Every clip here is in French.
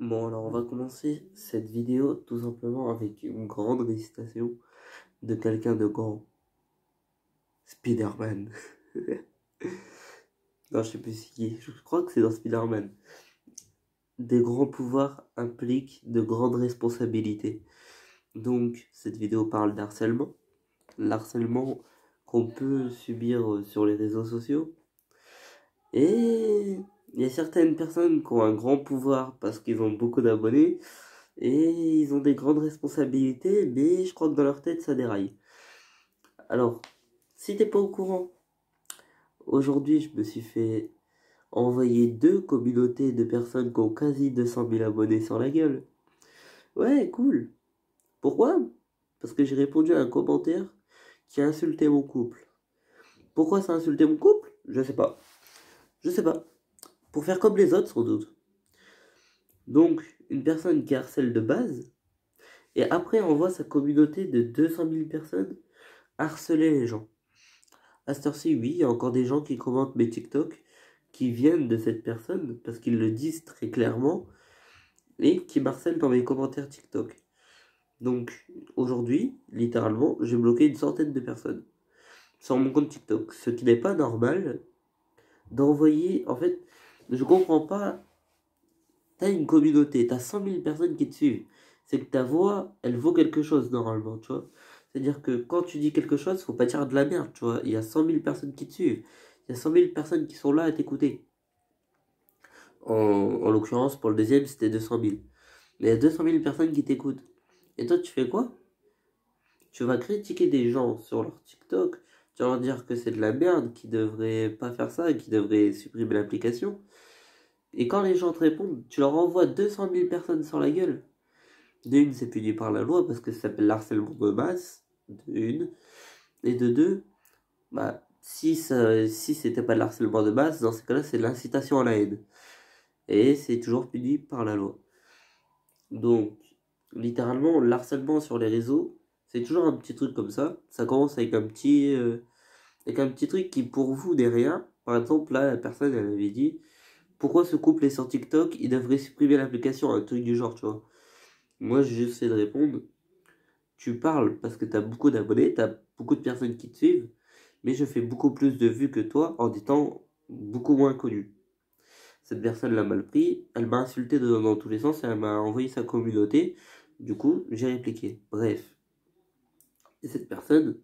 Bon, alors on va commencer cette vidéo tout simplement avec une grande récitation de quelqu'un de grand. Spider-Man. Non, je sais plus c'est qui. Je crois que c'est dans Spider-Man. Des grands pouvoirs impliquent de grandes responsabilités. Donc, cette vidéo parle d'harcèlement. L'harcèlement qu'on peut subir sur les réseaux sociaux. Et il y a certaines personnes qui ont un grand pouvoir parce qu'ils ont beaucoup d'abonnés. Et ils ont des grandes responsabilités, mais je crois que dans leur tête, ça déraille. Alors, si t'es pas au courant, aujourd'hui, je me suis fait envoyer 2 communautés de personnes qui ont quasi 200 000 abonnés sur la gueule. Ouais, cool. Pourquoi? Parce que j'ai répondu à un commentaire qui a insulté mon couple. Pourquoi ça a insulté mon couple? Je sais pas. Je sais pas. Pour faire comme les autres, sans doute. Donc, une personne qui harcèle de base, et après envoie sa communauté de 200 000 personnes harceler les gens. À cette heure-ci, oui, il y a encore des gens qui commentent mes TikTok qui viennent de cette personne parce qu'ils le disent très clairement et qui m'harcèlent dans mes commentaires TikTok. Donc aujourd'hui, littéralement, j'ai bloqué une centaine de personnes sur mon compte TikTok, ce qui n'est pas normal d'envoyer. En fait, je comprends pas. T'as une communauté, t'as 100 000 personnes qui te suivent. C'est que ta voix, elle vaut quelque chose normalement, tu vois. C'est-à-dire que quand tu dis quelque chose, faut pas dire de la merde, tu vois. Il y a 100 000 personnes qui te suivent. Il y a 100 000 personnes qui sont là à t'écouter. En l'occurrence, pour le deuxième, c'était 200 000. Mais il y a 200 000 personnes qui t'écoutent. Et toi, tu fais quoi? Tu vas critiquer des gens sur leur TikTok. Tu vas leur dire que c'est de la merde, qu'ils devraient pas faire ça, qu'ils devraient supprimer l'application. Et quand les gens te répondent, tu leur envoies 200 000 personnes sur la gueule. De une, c'est puni par la loi parce que ça s'appelle l'harcèlement de masse. De une. Et de deux, bah, si c'était pas de l'harcèlement de masse, dans ces cas-là, c'est de l'incitation à la haine. Et c'est toujours puni par la loi. Donc, littéralement, l'harcèlement sur les réseaux, c'est toujours un petit truc comme ça. Ça commence avec un petit truc qui, pour vous, n'est rien. Par exemple, là, la personne, elle avait dit, pourquoi ce couple est sur TikTok, il devrait supprimer l'application, un truc du genre, tu vois. Moi, j'ai juste fait de répondre, tu parles parce que tu as beaucoup d'abonnés, tu as beaucoup de personnes qui te suivent, mais je fais beaucoup plus de vues que toi en étant beaucoup moins connu. Cette personne l'a mal pris, elle m'a insulté dans tous les sens et elle m'a envoyé sa communauté. Du coup, j'ai répliqué. Bref. Et cette personne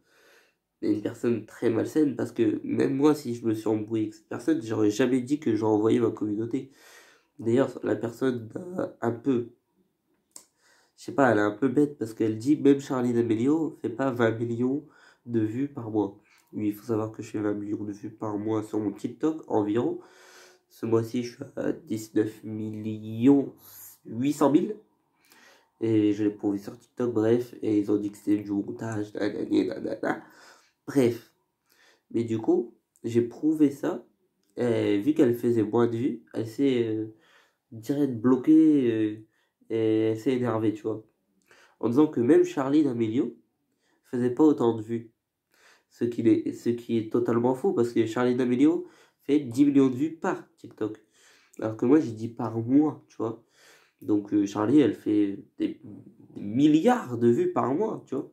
est une personne très malsaine parce que même moi, si je me suis embrouillé avec cette personne, j'aurais jamais dit que j'ai envoyé ma communauté. D'ailleurs, la personne a un peu, je sais pas, elle est un peu bête parce qu'elle dit même Charlie D'Amelio fait pas 20 millions de vues par mois. Oui, il faut savoir que je fais 20 millions de vues par mois sur mon TikTok environ. Ce mois-ci, je suis à 19 millions 800 000. Et je l'ai prouvé sur TikTok, bref. Et ils ont dit que c'était du montage, nanana. Bref. Mais du coup, j'ai prouvé ça. Et vu qu'elle faisait moins de vues, elle s'est direct bloquée et elle s'est énervée, tu vois. En disant que même Charlie D'Amelio faisait pas autant de vues. Ce qui est totalement faux parce que Charlie D'Amelio fait 10 millions de vues par TikTok. Alors que moi, j'ai dit par mois, tu vois. Donc Charlie, elle fait des milliards de vues par mois, tu vois.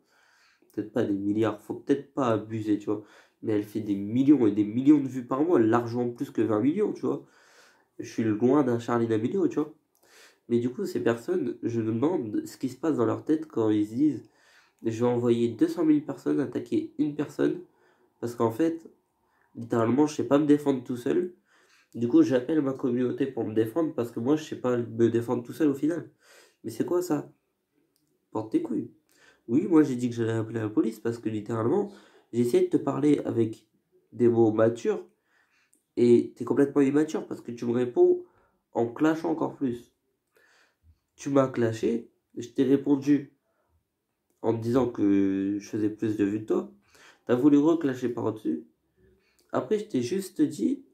Peut-être pas des milliards, faut peut-être pas abuser, tu vois. Mais elle fait des millions et des millions de vues par mois, largement plus que 20 millions, tu vois. Je suis loin d'un Charlie D'Amelio, tu vois. Mais du coup, ces personnes, je me demande ce qui se passe dans leur tête quand ils se disent je vais envoyer 200 000 personnes attaquer une personne, parce qu'en fait, littéralement, je sais pas me défendre tout seul. Du coup, j'appelle ma communauté pour me défendre, parce que moi, je sais pas me défendre tout seul au final. Mais c'est quoi ça? Porte tes couilles. Oui, moi j'ai dit que j'allais appeler la police parce que littéralement, j'ai essayé de te parler avec des mots matures et t'es complètement immature parce que tu me réponds en clashant encore plus. Tu m'as clashé, je t'ai répondu en te disant que je faisais plus de vues que toi. T'as voulu reclasher par-dessus. Après, je t'ai juste dit,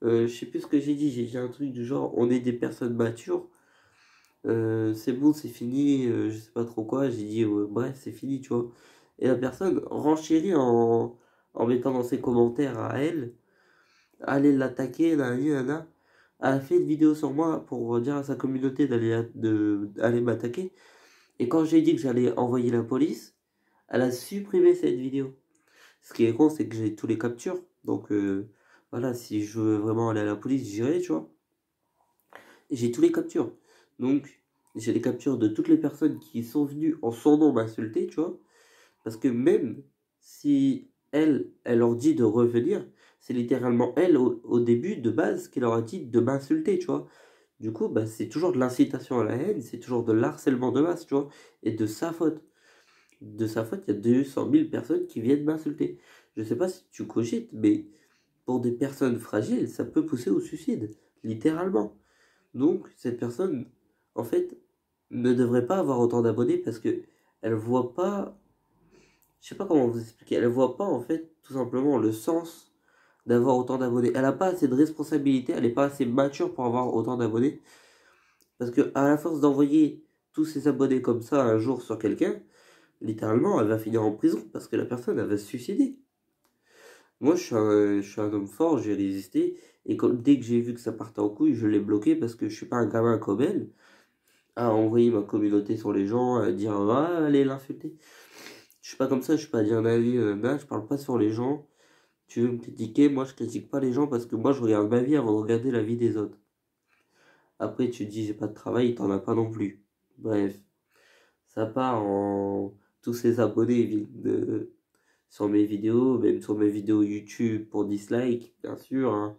je sais plus ce que j'ai dit un truc du genre, on est des personnes matures. C'est bon, c'est fini, je sais pas trop quoi. J'ai dit, bref, c'est fini, tu vois. Et la personne renchérit en mettant dans ses commentaires à elle, allez l'attaquer, nanana. a fait une vidéo sur moi pour dire à sa communauté d'aller m'attaquer. Et quand j'ai dit que j'allais envoyer la police, elle a supprimé cette vidéo. Ce qui est con, c'est que j'ai tous les captures. Donc voilà, si je veux vraiment aller à la police, j'irai, tu vois. Et j'ai tous les captures. Donc j'ai les captures de toutes les personnes qui sont venues en son nom m'insulter, tu vois. Parce que même si elle leur dit de revenir, c'est littéralement elle au début de base qui leur a dit de m'insulter, tu vois. Du coup, bah, c'est toujours de l'incitation à la haine, c'est toujours de l'harcèlement de masse, tu vois. Et de sa faute. De sa faute, il y a 200 000 personnes qui viennent m'insulter. Je sais pas si tu cogites, mais pour des personnes fragiles, ça peut pousser au suicide, littéralement. Donc, cette personne, en fait, ne devrait pas avoir autant d'abonnés parce que elle voit pas, je sais pas comment vous expliquer, elle voit pas en fait tout simplement le sens d'avoir autant d'abonnés. Elle a pas assez de responsabilité, elle est pas assez mature pour avoir autant d'abonnés parce que à la force d'envoyer tous ses abonnés comme ça un jour sur quelqu'un, littéralement, elle va finir en prison parce que la personne, elle va se suicider. Moi, je suis un homme fort, j'ai résisté. Et dès que j'ai vu que ça partait en couille, je l'ai bloqué parce que je suis pas un gamin comme elle à envoyer ma communauté sur les gens, à dire ah, allez l'insulter. Je suis pas comme ça, je suis pas à dire un avis, je parle pas sur les gens. Tu veux me critiquer, moi je critique pas les gens parce que moi je regarde ma vie avant de regarder la vie des autres. Après, tu te dis j'ai pas de travail, t'en as pas non plus. Bref, ça part en. Tous ces abonnés viennent sur mes vidéos, même sur mes vidéos YouTube pour dislike, bien sûr, hein.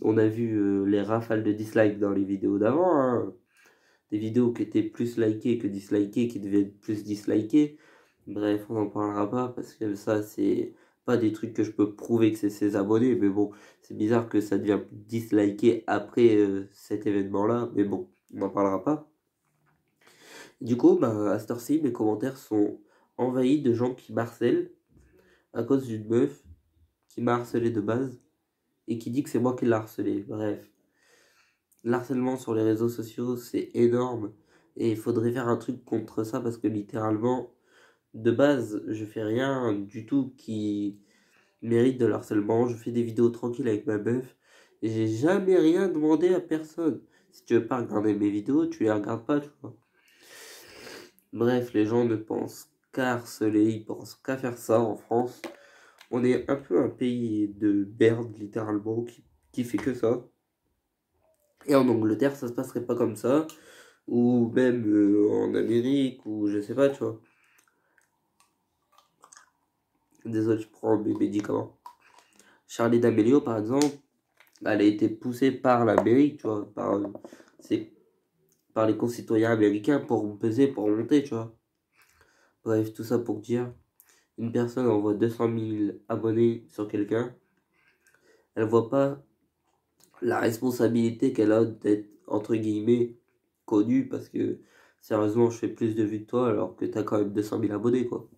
On a vu les rafales de dislike dans les vidéos d'avant, hein. Des vidéos qui étaient plus likées que dislikées, qui devaient être plus dislikées. Bref, on n'en parlera pas parce que ça, c'est pas des trucs que je peux prouver que c'est ses abonnés, mais bon, c'est bizarre que ça devient disliké après cet événement-là, mais bon, on n'en parlera pas. Du coup, bah, à cette heure-ci, mes commentaires sont envahis de gens qui m'harcèlent à cause d'une meuf qui m'a harcelé de base et qui dit que c'est moi qui l'ai harcelé. Bref, l'harcèlement sur les réseaux sociaux, c'est énorme et il faudrait faire un truc contre ça parce que littéralement, de base, je fais rien du tout qui mérite de l'harcèlement. Je fais des vidéos tranquilles avec ma meuf et j'ai jamais rien demandé à personne. Si tu veux pas regarder mes vidéos, tu les regardes pas, tu vois. Bref, les gens ne pensent qu'à harceler, ils pensent qu'à faire ça en France. On est un peu un pays de merde, littéralement, qui fait que ça. Et en Angleterre, ça se passerait pas comme ça. Ou même en Amérique, ou je sais pas, tu vois. Désolé, je prends mes médicaments. Charlie D'Amelio, par exemple, elle a été poussée par l'Amérique, tu vois, c'est, par les concitoyens américains pour peser, pour monter, tu vois. Bref, tout ça pour dire, une personne envoie 200 000 abonnés sur quelqu'un, elle voit pas la responsabilité qu'elle a d'être, entre guillemets, connue, parce que, sérieusement, je fais plus de vues que toi, alors que t'as quand même 200 000 abonnés, quoi.